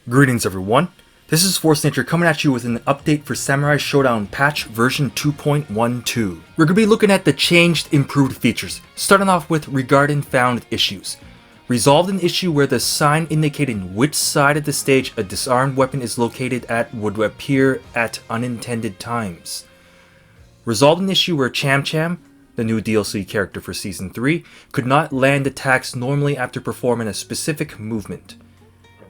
Greetings everyone, this is Force Nature coming at you with an update for Samurai Shodown Patch version 2.12. We're going to be looking at the changed, improved features, starting off with regarding found issues. Resolved an issue where the sign indicating which side of the stage a disarmed weapon is located at would appear at unintended times. Resolved an issue where Cham, the new DLC character for Season 3, could not land attacks normally after performing a specific movement.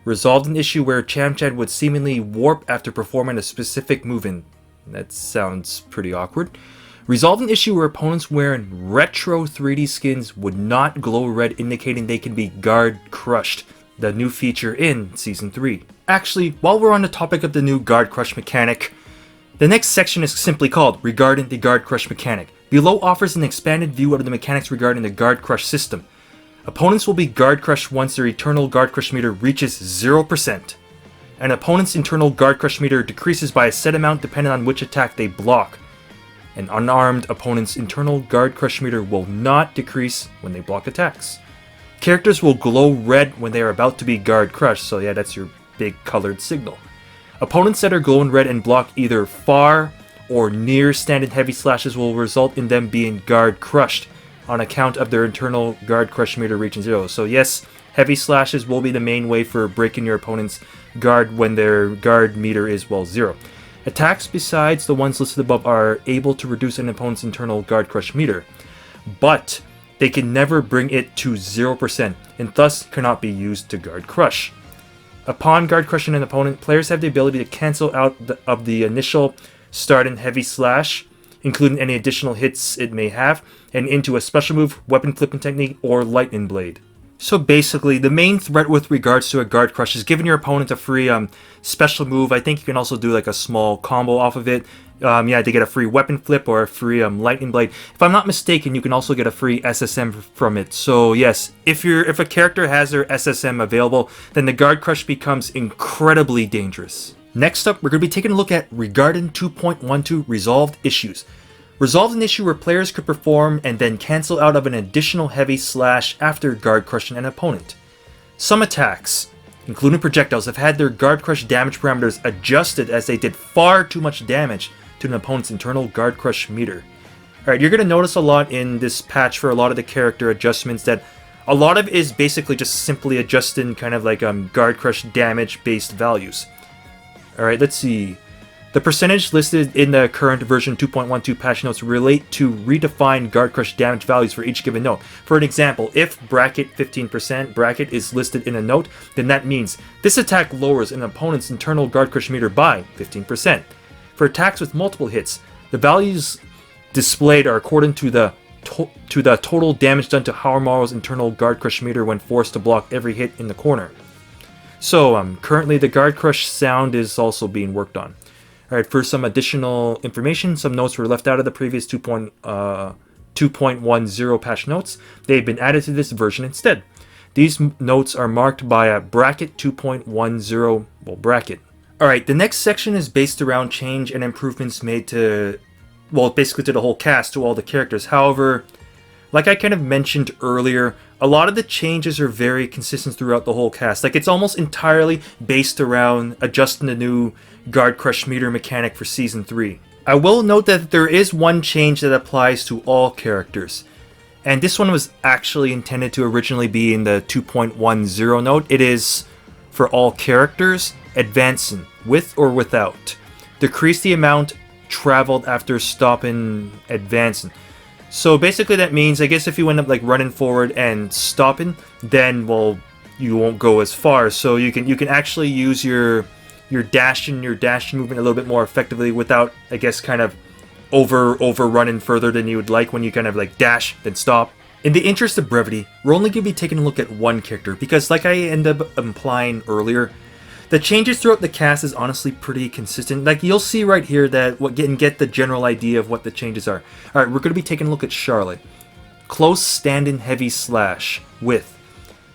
Resolved an issue where Cham would seemingly warp after performing a specific movement. That sounds pretty awkward. Resolved an issue where opponents wearing retro 3D skins would not glow red, indicating they can be guard crushed, the new feature in Season 3. Actually, while we're on the topic of the new guard crush mechanic, the next section is simply called Regarding the Guard Crush Mechanic. Below offers an expanded view of the mechanics regarding the guard crush system. Opponents will be guard crushed once their eternal guard crush meter reaches 0%. An opponent's internal guard crush meter decreases by a set amount depending on which attack they block. An unarmed opponent's internal guard crush meter will not decrease when they block attacks. Characters will glow red when they are about to be guard crushed, so yeah, that's your big colored signal. Opponents that are glowing red and block either far or near standing heavy slashes will result in them being guard crushed on account of their internal guard crush meter reaching 0. So yes, heavy slashes will be the main way for breaking your opponent's guard when their guard meter is, well, 0. Attacks besides the ones listed above are able to reduce an opponent's internal guard crush meter, but they can never bring it to 0% and thus cannot be used to guard crush. Upon guard crushing an opponent, players have the ability to cancel out of the initial starting heavy slash, including any additional hits it may have, and into a special move, weapon flipping technique, or lightning blade. So basically, the main threat with regards to a guard crush is giving your opponent a free special move. I think you can also do like a small combo off of it. Yeah, to get a free weapon flip or a free lightning blade. If I'm not mistaken, you can also get a free SSM from it. So yes, if a character has their SSM available, then the guard crush becomes incredibly dangerous. Next up, we're going to be taking a look at Regarding 2.12 Resolved Issues. Resolved an issue where players could perform and then cancel out of an additional heavy slash after guard crushing an opponent. Some attacks, including projectiles, have had their guard crush damage parameters adjusted as they did far too much damage to an opponent's internal guard crush meter. Alright, you're going to notice a lot in this patch for a lot of the character adjustments that a lot of it is basically just simply adjusting kind of like guard crush damage based values. Alright, let's see. The percentage listed in the current version 2.12 patch notes relate to redefined guard crush damage values for each given note. For an example, if bracket 15% bracket is listed in a note, then that means this attack lowers an opponent's internal guard crush meter by 15%. For attacks with multiple hits, the values displayed are according to the total damage done to Harumaru's internal guard crush meter when forced to block every hit in the corner. So currently the guard crush sound is also being worked on. Alright, for some additional information, some notes were left out of the previous 2.10 patch notes. They've been added to this version instead. These notes are marked by a bracket 2.10, well, bracket. Alright, the next section is based around change and improvements made to, well, basically to the whole cast, to all the characters. However, like I kind of mentioned earlier, a lot of the changes are very consistent throughout the whole cast. Like, it's almost entirely based around adjusting the new guard crush meter mechanic for Season 3. I will note that there is one change that applies to all characters. And this one was actually intended to originally be in the 2.10 note. It is for all characters, advancing, with or without. Decrease the amount traveled after stopping advancing. So basically that means, I guess if you end up like running forward and stopping, then, well, you won't go as far. So you can actually use your dash movement a little bit more effectively without, I guess, kind of overrunning further than you would like when you kind of like dash then stop. In the interest of brevity, we're only going to be taking a look at one character because, like I ended up implying earlier, the changes throughout the cast is honestly pretty consistent. Like, you'll see right here that get the general idea of what the changes are. Alright, we're going to be taking a look at Charlotte. Close standing heavy slash with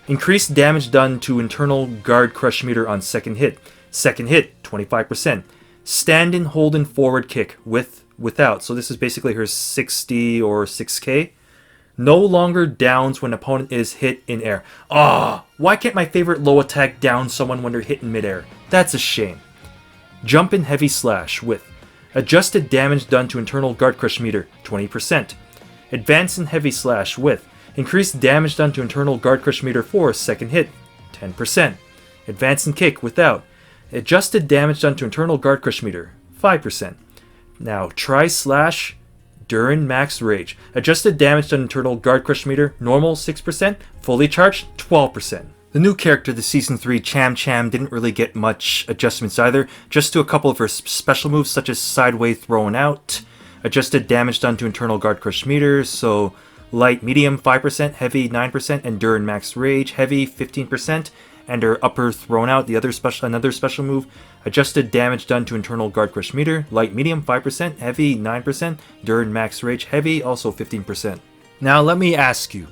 increased damage done to internal guard crush meter on second hit. Second hit, 25%. Stand-in, hold-in, forward kick without. So this is basically her 60 or 6k. No longer downs when opponent is hit in air. Ah, why can't my favorite low attack down someone when they're hit in midair? That's a shame. Jump in heavy slash with adjusted damage done to internal guard crush meter, 20%. Advance in heavy slash with increased damage done to internal guard crush meter for second hit, 10%. Advance in kick without adjusted damage done to internal guard crush meter, 5%. Now try slash during max rage. Adjusted damage done internal guard crush meter, normal 6%, fully charged 12%. The new character, the Season 3 Cham didn't really get much adjustments either, just to a couple of her special moves such as sideways thrown out, adjusted damage done to internal guard crush meter, so light medium 5%, heavy 9%, and during max rage, heavy 15%, and her upper thrown out, another special move, adjusted damage done to internal guard crush meter, light medium 5%, heavy 9%, during max rage, heavy also 15%. Now let me ask you,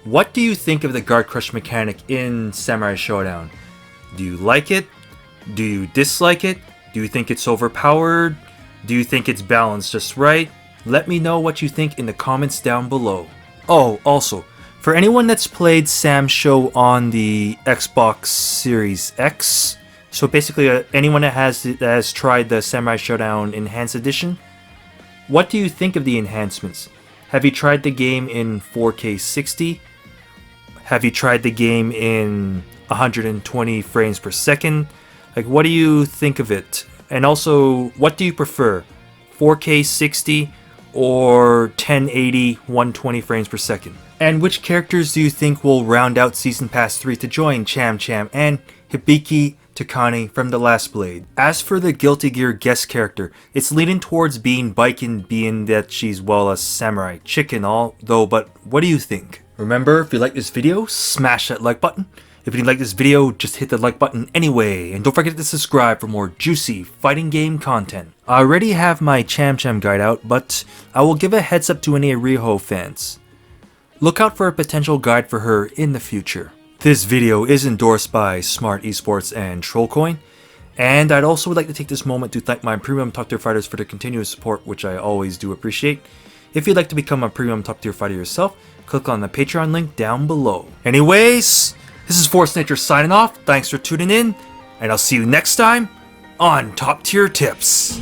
what do you think of the guard crush mechanic in Samurai Shodown? Do you like it? Do you dislike it? Do you think it's overpowered? Do you think it's balanced just right? Let me know what you think in the comments down below. Oh, also, for anyone that's played Sam Show on the Xbox Series X, so basically anyone that has tried the Samurai Shodown Enhanced Edition, what do you think of the enhancements? Have you tried the game in 4K 60? Have you tried the game in 120 frames per second? Like, what do you think of it? And also, what do you prefer? 4K 60 or 1080 120 frames per second? And which characters do you think will round out Season Pass 3 to join Cham and Hibiki Takane from The Last Blade? As for the Guilty Gear guest character, it's leaning towards being Baiken, being that she's, well, a samurai chick and all, though, but what do you think? Remember, if you like this video, smash that like button. If you didn't like this video, just hit the like button anyway, and don't forget to subscribe for more juicy fighting game content. I already have my Cham guide out, but I will give a heads up to any Riho fans. Look out for a potential guide for her in the future. This video is endorsed by Smart Esports and Trollcoin, and I'd also like to take this moment to thank my premium top tier fighters for their continuous support, which I always do appreciate. If you'd like to become a premium top tier fighter yourself, click on the Patreon link down below. Anyways, this is Force Nature signing off. Thanks for tuning in, and I'll see you next time on Top Tier Tips.